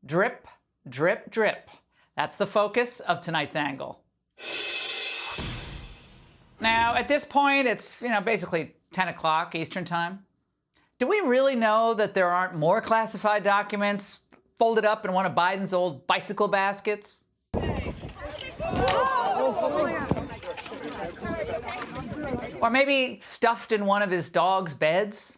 Drip, drip, drip. That's the focus of tonight's angle. Now, at this point, it's, basically 10 o'clock Eastern time. Do we really know that there aren't more classified documents folded up in one of Biden's old bicycle baskets? Or maybe stuffed in one of his dog's beds?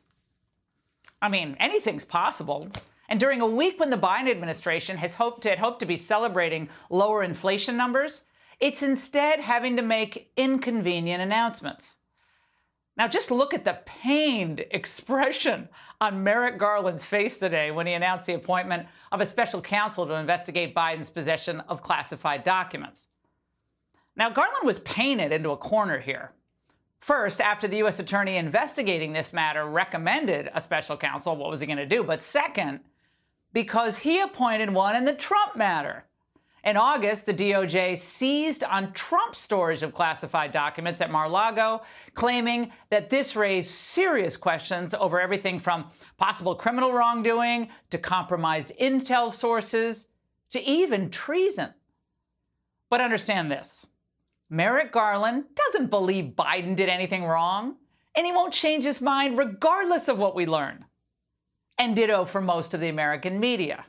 I mean, anything's possible. And during a week when the Biden administration had hoped to be celebrating lower inflation numbers, it's instead having to make inconvenient announcements. Now, just look at the pained expression on Merrick Garland's face today when he announced the appointment of a special counsel to investigate Biden's possession of classified documents. Now, Garland was painted into a corner here. First, after the U.S. attorney investigating this matter recommended a special counsel, what was he going to do? But second, because he appointed one in the Trump matter. In August, the DOJ seized on Trump's storage of classified documents at Mar-a-Lago, claiming that this raised serious questions over everything from possible criminal wrongdoing to compromised intel sources to even treason. But understand this. Merrick Garland doesn't believe Biden did anything wrong, and he won't change his mind regardless of what we learn. And ditto for most of the American media.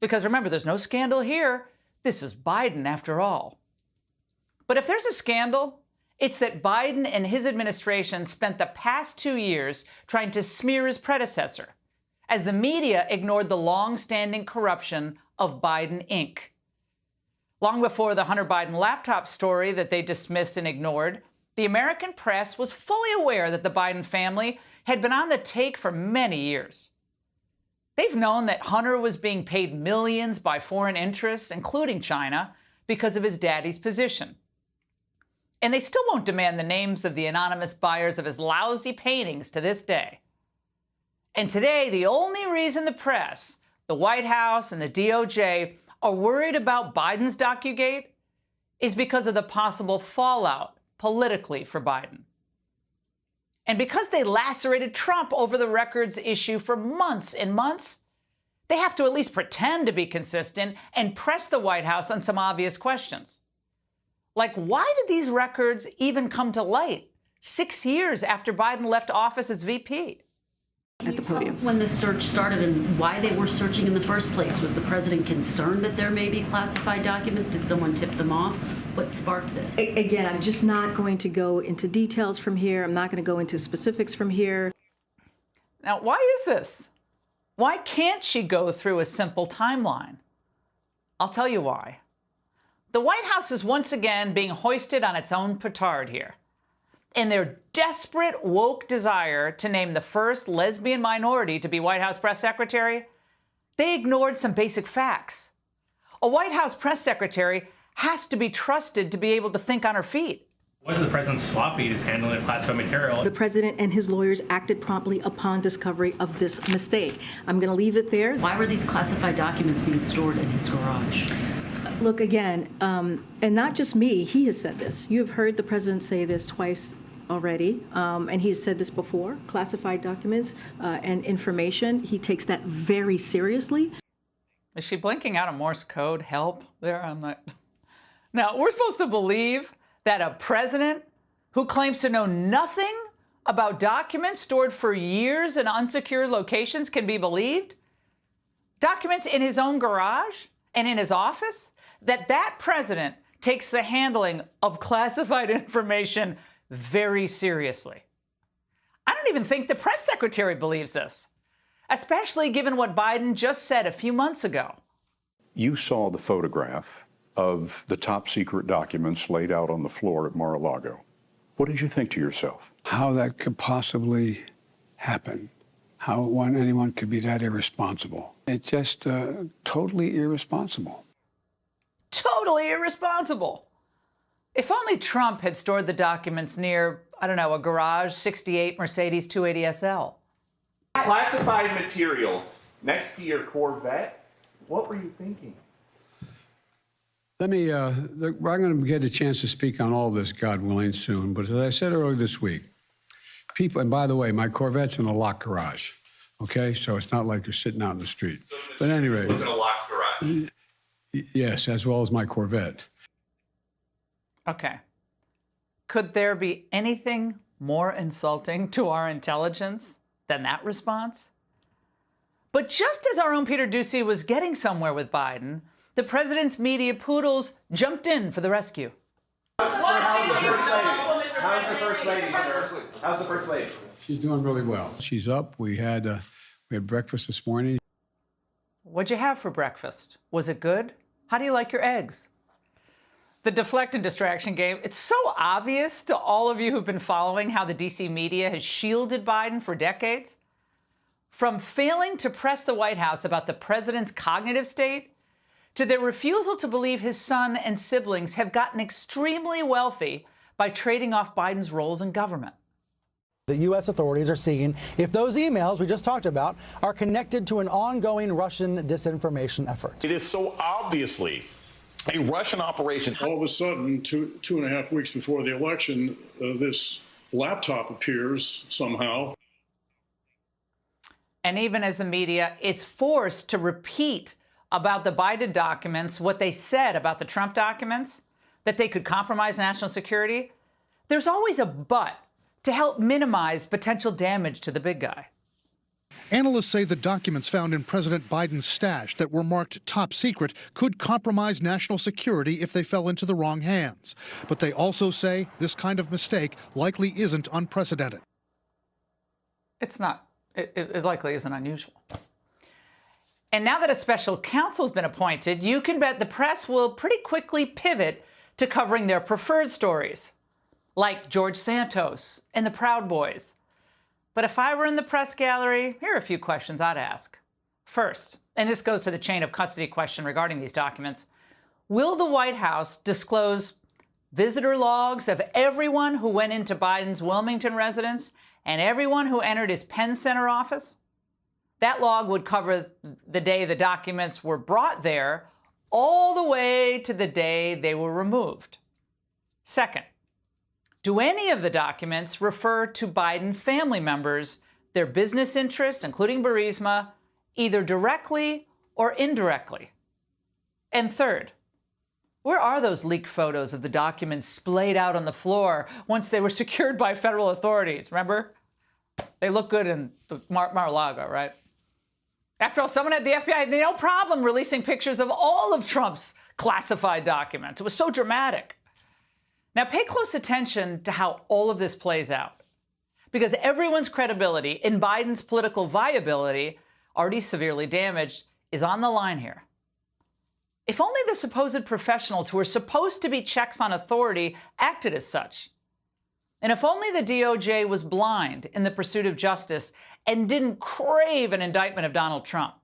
Because remember, there's no scandal here. This is Biden, after all. But if there's a scandal, it's that Biden and his administration spent the past 2 years trying to smear his predecessor, as the media ignored the long-standing corruption of Biden, Inc. Long before the Hunter Biden laptop story that they dismissed and ignored, the American press was fully aware that the Biden family had been on the take for many years. They've known that Hunter was being paid millions by foreign interests, including China, because of his daddy's position. And they still won't demand the names of the anonymous buyers of his lousy paintings to this day. And today, the only reason the press, the White House, and the DOJ are worried about Biden's docugate is because of the possible fallout politically for Biden. And because they lacerated Trump over the records issue for months and months, they have to at least pretend to be consistent and press the White House on some obvious questions. Like, why did these records even come to light 6 years after Biden left office as VP? At the podium. When the search started and why they were searching in the first place, was the president concerned that there may be classified documents? Did someone tip them off? What sparked this? Again, I'm just not going to go into details from here. I'm not going to go into specifics from here. Now, why is this? Why can't she go through a simple timeline? I'll tell you why. The White House is once again being hoisted on its own petard here. In their desperate woke desire to name the first lesbian minority to be White House press secretary, they ignored some basic facts. A White House press secretary has to be trusted to be able to think on her feet. Was the president sloppy in handling classified material? The president and his lawyers acted promptly upon discovery of this mistake. I'm going to leave it there. Why were these classified documents being stored in his garage? Look, again, and not just me, he has said this. You have heard the president say this twice already, and he's said this before. Classified documents and information, he takes that very seriously. Is she blinking out a Morse code help there? I'm not. Now, we're supposed to believe that a president who claims to know nothing about documents stored for years in unsecured locations can be believed? Documents in his own garage and in his office? That president takes the handling of classified information very seriously. I don't even think the press secretary believes this, especially given what Biden just said a few months ago. You saw the photograph of the top secret documents laid out on the floor at Mar-a-Lago. What did you think to yourself? How that could possibly happen. How anyone could be that irresponsible. It's just totally irresponsible. Totally irresponsible. If only Trump had stored the documents near, I don't know, a garage 68 Mercedes 280 SL. Classified material next to your Corvette? What were you thinking? Let me, I'm going to get a chance to speak on all this, God willing, soon. But as I said earlier this week, people, and by the way, my Corvette's in a locked garage, okay? So it's not like you're sitting out in the street. So but anyway. It was in a locked garage? Yes, as well as my Corvette. Okay. Could there be anything more insulting to our intelligence than that response? But just as our own Peter Doocy was getting somewhere with Biden, the president's media poodles jumped in for the rescue. How's the first lady, sir? How's the first lady? She's doing really well. She's up. We had breakfast this morning. What'd you have for breakfast? Was it good? How do you like your eggs? The deflect and distraction game, it's so obvious to all of you who've been following how the DC media has shielded Biden for decades. From failing to press the White House about the president's cognitive state, to their refusal to believe his son and siblings have gotten extremely wealthy by trading off Biden's roles in government. The U.S. authorities are seeing if those emails we just talked about are connected to an ongoing Russian disinformation effort. It is so obviously a Russian operation. All of a sudden, two and a half weeks before the election, this laptop appears somehow. And even as the media is forced to repeat about the Biden documents what they said about the Trump documents, that they could compromise national security, there's always a but to help minimize potential damage to the big guy. Analysts say the documents found in President Biden's stash that were marked top secret could compromise national security if they fell into the wrong hands. But they also say this kind of mistake likely isn't unprecedented. It's not. It likely isn't unusual. And now that a special counsel's been appointed, you can bet the press will pretty quickly pivot to covering their preferred stories, like George Santos and the Proud Boys. But if I were in the press gallery, here are a few questions I'd ask. First, and this goes to the chain of custody question regarding these documents, will the White House disclose visitor logs of everyone who went into Biden's Wilmington residence and everyone who entered his Penn Center office? That log would cover the day the documents were brought there all the way to the day they were removed. Second, do any of the documents refer to Biden family members, their business interests, including Burisma, either directly or indirectly? And third, where are those leaked photos of the documents splayed out on the floor once they were secured by federal authorities? Remember? They look good in Mar-a-Lago, right? After all, someone at the FBI had no problem releasing pictures of all of Trump's classified documents. It was so dramatic. Now, pay close attention to how all of this plays out, because everyone's credibility in Biden's political viability, already severely damaged, is on the line here. If only the supposed professionals who are supposed to be checks on authority acted as such. And if only the DOJ was blind in the pursuit of justice and didn't crave an indictment of Donald Trump.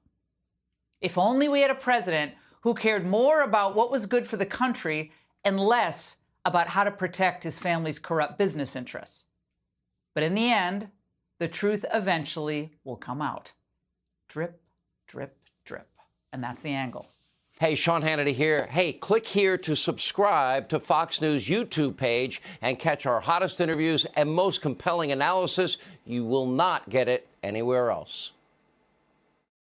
If only we had a president who cared more about what was good for the country and less about how to protect his family's corrupt business interests. But in the end, the truth eventually will come out. Drip, drip, drip. And that's the angle. Hey, Sean Hannity here. Hey, click here to subscribe to Fox News YouTube page and catch our hottest interviews and most compelling analysis. You will not get it anywhere else.